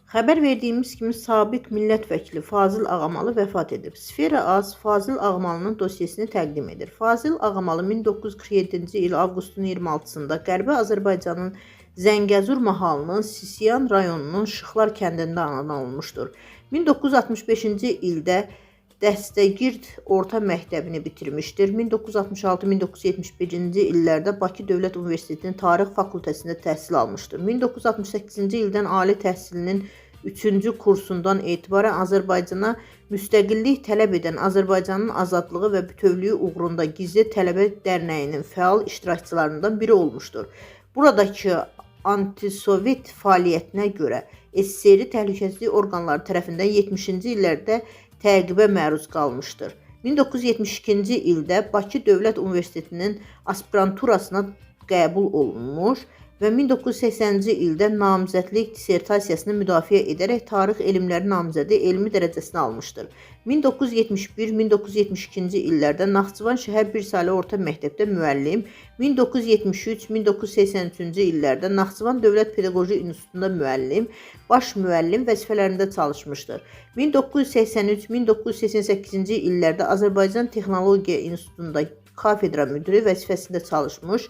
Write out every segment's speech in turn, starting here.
Xəbər verdiyimiz kimi sabiq millət vəkili Fazıl Ağamalı vəfat edib. Sfera AZ Fazıl Ağamalının dosyasını təqdim edir. Fazıl Ağamalı 1947-ci il avqustun 26-sında Qərbi Azərbaycanın Zəngəzur mahalının Sisiyan rayonunun Şıxlar kəndində anadan olmuşdur. 1965-ci ildə Dəstəgird orta məktəbini bitirmişdir. 1966-1971-ci illərdə Bakı Dövlət Universitetinin Tarix fakültəsində təhsil almışdır. 1968-ci ildən ali təhsilinin 3-cü kursundan etibarən Azərbaycana müstəqillik tələb edən Azərbaycanın azadlığı və bütövlüyü uğrunda Gizli Tələbə Dərnəyinin fəal iştirakçılarından biri olmuşdur. Buradakı antisovet fəaliyyətinə görə SSR təhlükəsizlik orqanları tərəfindən 70-ci illərdə təqibə məruz qalmışdır. 1972-ci ildə Bakı Dövlət Universitetinin aspiranturasına qəbul olunmuş və 1980-ci ildə namizədlik dissertasiyasını müdafiə edərək tarix elmləri namizədi elmi dərəcəsini almışdır. 1971-1972-ci illərdə Naxçıvan şəhər bir saylı orta məktəbdə müəllim, 1973-1983-cü illərdə Naxçıvan Dövlət Pedaqoji İnstitutunda müəllim, baş müəllim vəzifələrində çalışmışdır. 1983-1988-ci illərdə Azərbaycan Texnologiya İnstitutunda kafedra müdiri vəzifəsində çalışmış,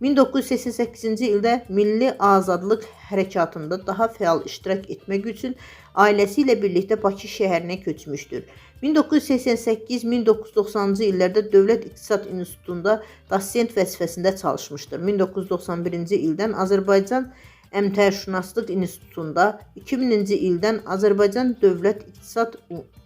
1988-ci ildə Milli Azadlıq Hərəkatında daha fəal iştirak etmək üçün ailəsi ilə birlikdə Bakı şəhərinə köçmüşdür. 1988-1990-cı illərdə Dövlət İqtisad İnstitutunda dosent vəzifəsində çalışmışdır. 1991-ci ildən Azərbaycan Əmtəşünaslıq İnstitutunda, 2000-ci ildən Azərbaycan Dövlət İqtisad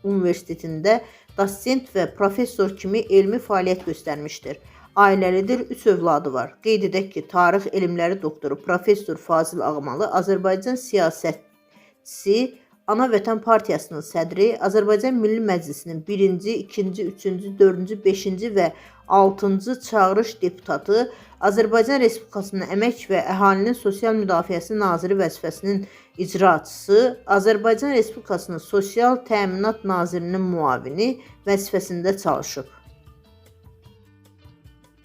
Universitetində dosent və professor kimi elmi fəaliyyət göstərmişdir. Ailəlidir, 3 övladı var. Qeyd edək ki, tarix elmləri doktoru Professor Fazıl Ağamalı Azərbaycan siyasətçisi, Ana Vətən Partiyasının sədri, Azərbaycan Milli Məclisinin 1-ci, 2-ci, 3-cü, 4-cü, 5-ci və 6-cı çağırış deputatı, Azərbaycan Respublikasının Əmək və Əhalinin Sosial Müdafiəsi Naziri vəzifəsinin icraçısı, Azərbaycan Respublikasının Sosial Təminat Nazirinin müavini vəzifəsində çalışıb.